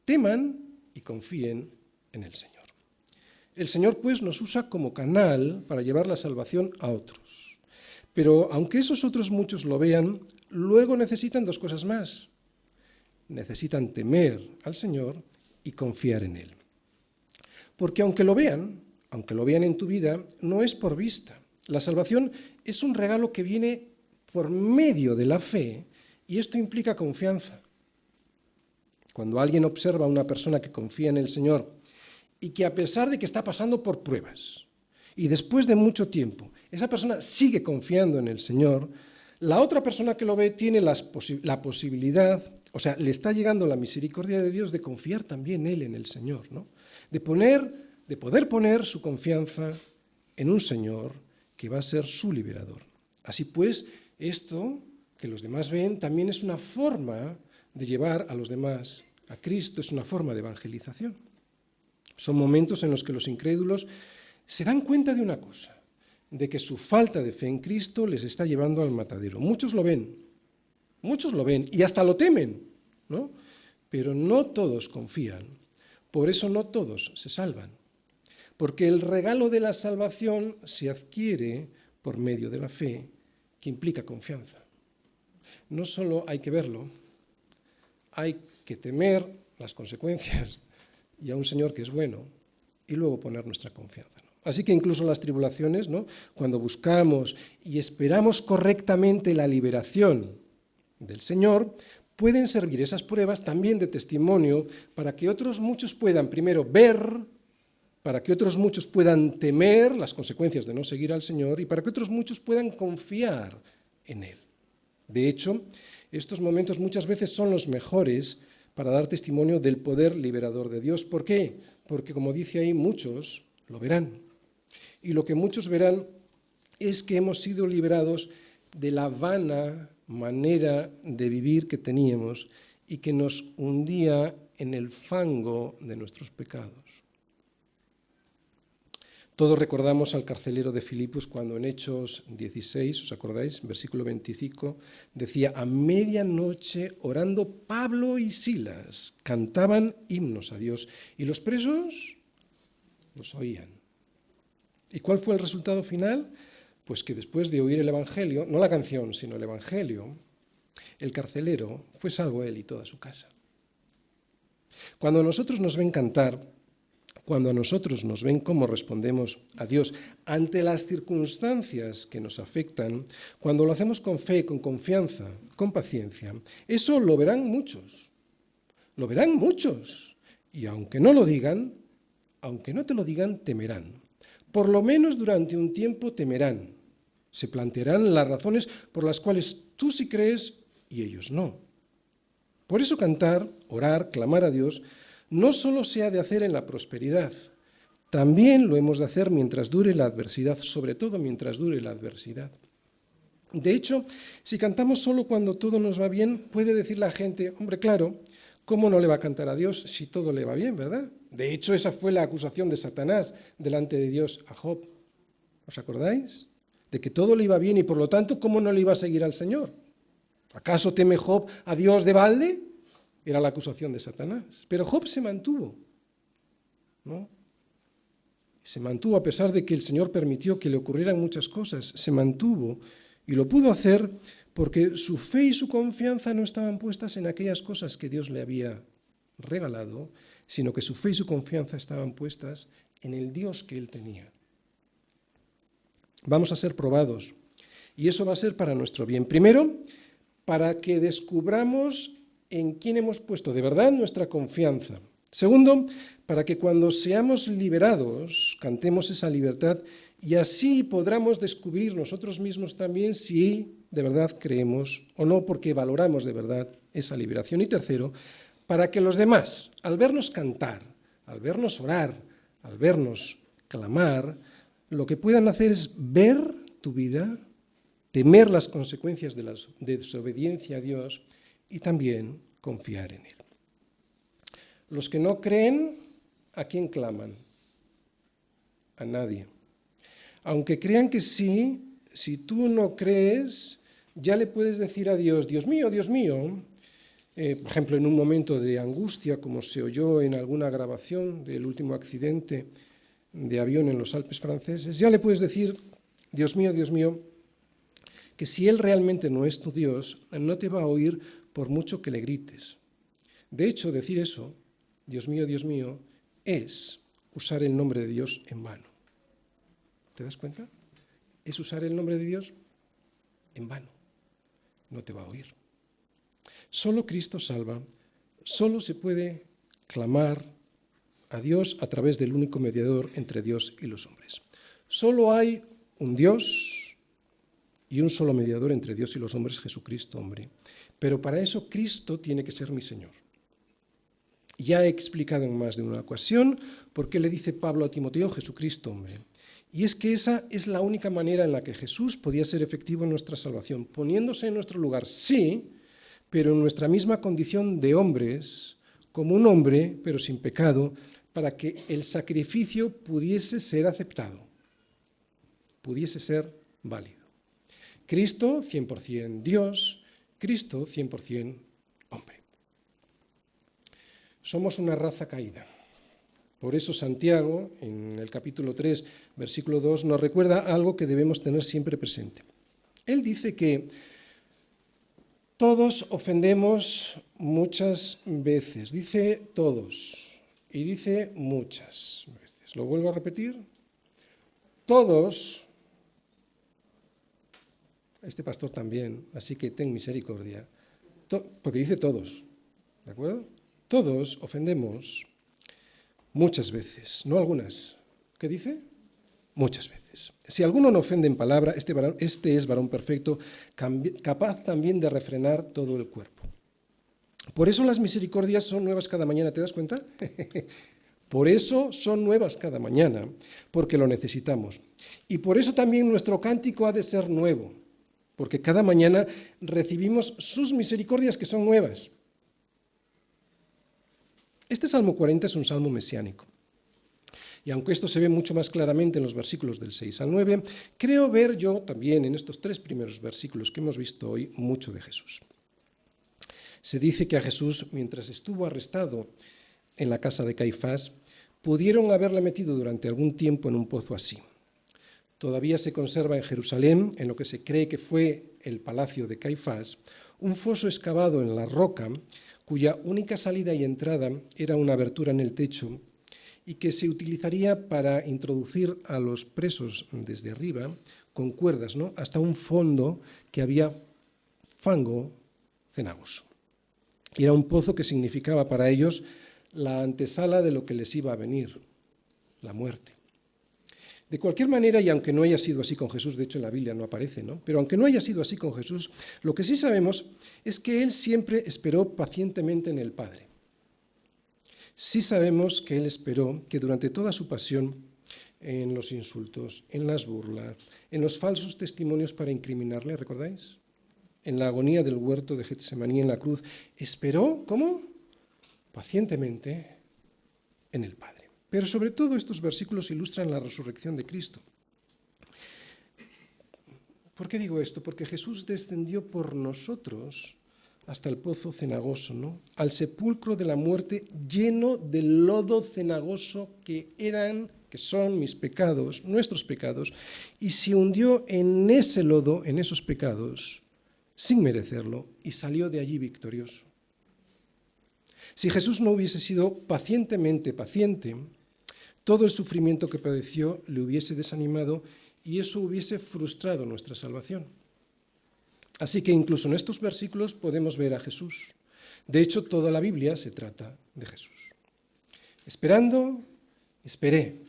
teman y confíen en el Señor. El Señor, pues, nos usa como canal para llevar la salvación a otros. Pero aunque esos otros muchos lo vean, luego necesitan dos cosas más. Necesitan temer al Señor y confiar en Él. Porque aunque lo vean en tu vida, no es por vista. La salvación es un regalo que viene por medio de la fe y esto implica confianza. Cuando alguien observa a una persona que confía en el Señor y que a pesar de que está pasando por pruebas y después de mucho tiempo, esa persona sigue confiando en el Señor, la otra persona que lo ve tiene la posibilidad, o sea, le está llegando la misericordia de Dios de confiar también él en el Señor, ¿no? De poder poner su confianza en un Señor que va a ser su liberador. Así pues, esto que los demás ven también es una forma de llevar a los demás a Cristo, es una forma de evangelización. Son momentos en los que los incrédulos se dan cuenta de una cosa, de que su falta de fe en Cristo les está llevando al matadero. Muchos lo ven y hasta lo temen, ¿no? Pero no todos confían. Por eso no todos se salvan. Porque el regalo de la salvación se adquiere por medio de la fe, que implica confianza. No solo hay que verlo, hay que temer las consecuencias y a un Señor que es bueno y luego poner nuestra confianza, ¿no? Así que incluso las tribulaciones, ¿no? Cuando buscamos y esperamos correctamente la liberación del Señor, pueden servir esas pruebas también de testimonio para que otros muchos puedan primero ver, para que otros muchos puedan temer las consecuencias de no seguir al Señor y para que otros muchos puedan confiar en Él. De hecho, estos momentos muchas veces son los mejores para dar testimonio del poder liberador de Dios. ¿Por qué? Porque, como dice ahí, muchos lo verán. Y lo que muchos verán es que hemos sido liberados de la vana manera de vivir que teníamos y que nos hundía en el fango de nuestros pecados. Todos recordamos al carcelero de Filipos cuando en Hechos 16, ¿os acordáis? Versículo 25, decía: a medianoche orando Pablo y Silas cantaban himnos a Dios y los presos los oían. ¿Y cuál fue el resultado final? Pues que después de oír el Evangelio, no la canción, sino el Evangelio, el carcelero fue salvo él y toda su casa. Cuando a nosotros nos ven cantar, cuando a nosotros nos ven cómo respondemos a Dios ante las circunstancias que nos afectan, cuando lo hacemos con fe, con confianza, con paciencia, eso lo verán muchos. Lo verán muchos. Y aunque no lo digan, aunque no te lo digan, temerán. Por lo menos durante un tiempo temerán. Se plantearán las razones por las cuales tú sí crees y ellos no. Por eso cantar, orar, clamar a Dios, no solo se ha de hacer en la prosperidad, también lo hemos de hacer mientras dure la adversidad, sobre todo mientras dure la adversidad. De hecho, si cantamos solo cuando todo nos va bien, puede decir la gente: hombre, claro, ¿cómo no le va a cantar a Dios si todo le va bien, verdad? De hecho, esa fue la acusación de Satanás delante de Dios a Job. ¿Os acordáis? De que todo le iba bien y por lo tanto, ¿cómo no le iba a seguir al Señor? ¿Acaso teme Job a Dios de balde? Era la acusación de Satanás. Pero Job se mantuvo, ¿no? Se mantuvo a pesar de que el Señor permitió que le ocurrieran muchas cosas. Se mantuvo y lo pudo hacer porque su fe y su confianza no estaban puestas en aquellas cosas que Dios le había regalado, sino que su fe y su confianza estaban puestas en el Dios que él tenía. Vamos a ser probados y eso va a ser para nuestro bien. Primero, para que descubramos en quién hemos puesto de verdad nuestra confianza. Segundo, para que cuando seamos liberados, cantemos esa libertad y así podamos descubrir nosotros mismos también si de verdad creemos o no, porque valoramos de verdad esa liberación. Y tercero, para que los demás, al vernos cantar, al vernos orar, al vernos clamar, lo que puedan hacer es ver tu vida, temer las consecuencias de la desobediencia a Dios y también confiar en Él. Los que no creen, ¿a quién claman? A nadie. Aunque crean que sí, si tú no crees, ya le puedes decir a Dios: Dios mío, por ejemplo, en un momento de angustia, como se oyó en alguna grabación del último accidente de avión en los Alpes franceses, ya le puedes decir: Dios mío, que si Él realmente no es tu Dios, no te va a oír por mucho que le grites. De hecho, decir eso, Dios mío, es usar el nombre de Dios en vano. ¿Te das cuenta? Es usar el nombre de Dios en vano. No te va a oír. Solo Cristo salva, solo se puede clamar a Dios a través del único mediador entre Dios y los hombres. Solo hay un Dios y un solo mediador entre Dios y los hombres, Jesucristo, hombre. Pero para eso Cristo tiene que ser mi Señor. Ya he explicado en más de una ocasión por qué le dice Pablo a Timoteo: Jesucristo, hombre. Y es que esa es la única manera en la que Jesús podía ser efectivo en nuestra salvación, poniéndose en nuestro lugar, sí, pero en nuestra misma condición de hombres, como un hombre, pero sin pecado, para que el sacrificio pudiese ser aceptado, pudiese ser válido. Cristo, 100% Dios, Cristo, 100% hombre. Somos una raza caída. Por eso Santiago, en el capítulo 3, versículo 2, nos recuerda algo que debemos tener siempre presente. Él dice que todos ofendemos muchas veces. Dice todos y dice muchas veces. ¿Lo vuelvo a repetir? Todos, este pastor también, así que ten misericordia, porque dice todos, ¿de acuerdo? Todos ofendemos muchas veces, no algunas. ¿Qué dice? Muchas veces. Si alguno no ofende en palabra, este es varón perfecto, capaz también de refrenar todo el cuerpo. Por eso las misericordias son nuevas cada mañana, ¿te das cuenta? Por eso son nuevas cada mañana, porque lo necesitamos. Y por eso también nuestro cántico ha de ser nuevo, porque cada mañana recibimos sus misericordias que son nuevas. Este Salmo 40 es un salmo mesiánico. Y aunque esto se ve mucho más claramente en los versículos del 6 al 9, creo ver yo también en estos 3 primeros versículos que hemos visto hoy mucho de Jesús. Se dice que a Jesús, mientras estuvo arrestado en la casa de Caifás, pudieron haberle metido durante algún tiempo en un pozo así. Todavía se conserva en Jerusalén, en lo que se cree que fue el palacio de Caifás, un foso excavado en la roca, cuya única salida y entrada era una abertura en el techo y que se utilizaría para introducir a los presos desde arriba con cuerdas, ¿no?, hasta un fondo que había fango cenagoso. Y era un pozo que significaba para ellos la antesala de lo que les iba a venir, la muerte. De cualquier manera, y aunque no haya sido así con Jesús, de hecho en la Biblia no aparece, ¿no?, pero aunque no haya sido así con Jesús, lo que sí sabemos es que Él siempre esperó pacientemente en el Padre. Sí sabemos que Él esperó que durante toda su pasión, en los insultos, en las burlas, en los falsos testimonios para incriminarle, ¿recordáis?, en la agonía del huerto de Getsemaní, en la cruz, esperó, ¿cómo?, pacientemente en el Padre. Pero sobre todo estos versículos ilustran la resurrección de Cristo. ¿Por qué digo esto? Porque Jesús descendió por nosotros hasta el pozo cenagoso, ¿no?, al sepulcro de la muerte lleno del lodo cenagoso que son mis pecados, nuestros pecados, y se hundió en ese lodo, en esos pecados, sin merecerlo, y salió de allí victorioso. Si Jesús no hubiese sido pacientemente paciente, todo el sufrimiento que padeció le hubiese desanimado y eso hubiese frustrado nuestra salvación. Así que incluso en estos versículos podemos ver a Jesús. De hecho, toda la Biblia se trata de Jesús. Esperando, esperé.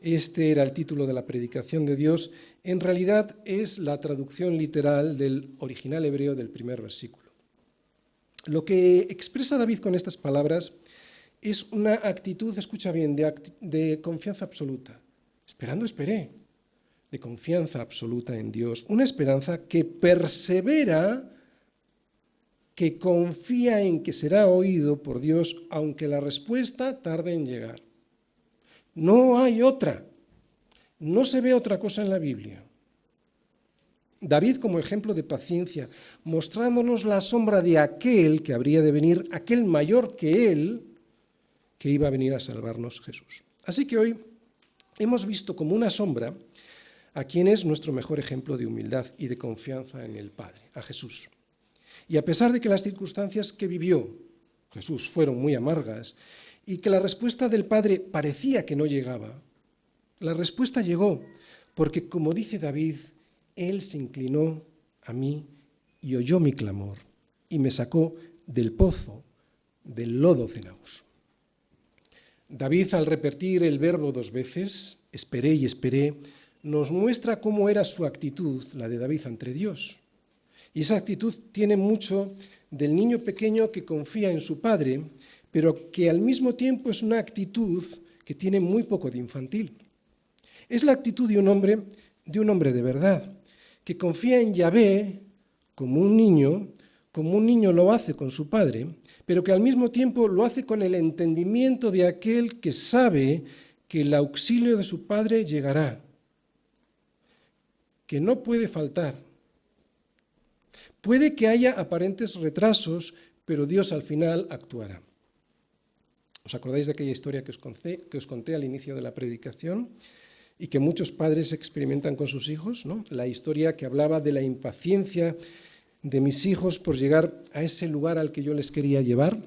Este era el título de la predicación de Dios. En realidad es la traducción literal del original hebreo del primer versículo. Lo que expresa David con estas palabras es una actitud, escucha bien, de confianza absoluta. Esperando, esperé. De confianza absoluta en Dios. Una esperanza que persevera, que confía en que será oído por Dios, aunque la respuesta tarde en llegar. No hay otra. No se ve otra cosa en la Biblia. David como ejemplo de paciencia, mostrándonos la sombra de aquel que habría de venir, aquel mayor que él, que iba a venir a salvarnos, Jesús. Así que hoy hemos visto como una sombra a quien es nuestro mejor ejemplo de humildad y de confianza en el Padre, a Jesús. Y a pesar de que las circunstancias que vivió Jesús fueron muy amargas y que la respuesta del Padre parecía que no llegaba, la respuesta llegó porque, como dice David, Él se inclinó a mí y oyó mi clamor y me sacó del pozo, del lodo cenagoso. David, al repetir el verbo 2 veces, esperé y esperé, nos muestra cómo era su actitud, la de David ante Dios. Y esa actitud tiene mucho del niño pequeño que confía en su padre, pero que al mismo tiempo es una actitud que tiene muy poco de infantil. Es la actitud de un hombre de verdad, que confía en Yahvé como un niño lo hace con su padre, pero que al mismo tiempo lo hace con el entendimiento de aquel que sabe que el auxilio de su padre llegará, que no puede faltar. Puede que haya aparentes retrasos, pero Dios al final actuará. ¿Os acordáis de aquella historia que os conté al inicio de la predicación y que muchos padres experimentan con sus hijos, ¿no? La historia que hablaba de la impaciencia de mis hijos por llegar a ese lugar al que yo les quería llevar.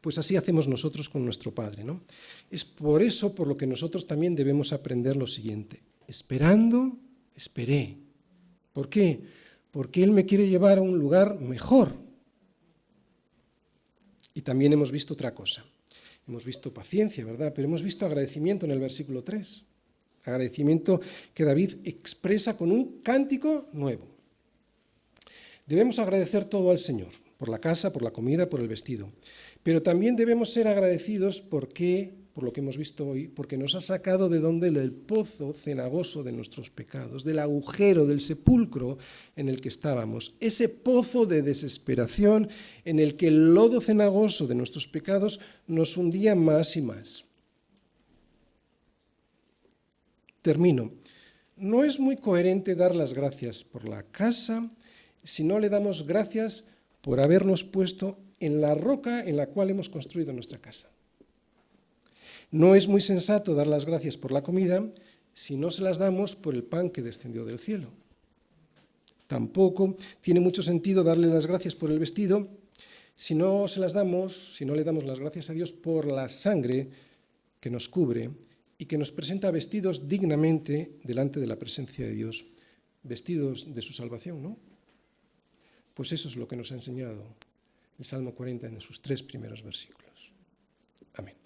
Pues así hacemos nosotros con nuestro Padre, ¿no? Es por eso por lo que nosotros también debemos aprender lo siguiente. Esperando, esperé. ¿Por qué? Porque Él me quiere llevar a un lugar mejor. Y también hemos visto otra cosa. Hemos visto paciencia, ¿verdad? Pero hemos visto agradecimiento en el versículo 3. Agradecimiento que David expresa con un cántico nuevo. Debemos agradecer todo al Señor, por la casa, por la comida, por el vestido. Pero también debemos ser agradecidos por lo que hemos visto hoy, porque nos ha sacado del pozo cenagoso de nuestros pecados, del agujero, del sepulcro en el que estábamos, ese pozo de desesperación en el que el lodo cenagoso de nuestros pecados nos hundía más y más. Termino. No es muy coherente dar las gracias por la casa si no le damos gracias por habernos puesto en la roca en la cual hemos construido nuestra casa. No es muy sensato dar las gracias por la comida si no se las damos por el pan que descendió del cielo. Tampoco tiene mucho sentido darle las gracias por el vestido si no le damos las gracias a Dios por la sangre que nos cubre y que nos presenta vestidos dignamente delante de la presencia de Dios, vestidos de su salvación, ¿no? Pues eso es lo que nos ha enseñado el Salmo 40 en sus 3 primeros versículos. Amén.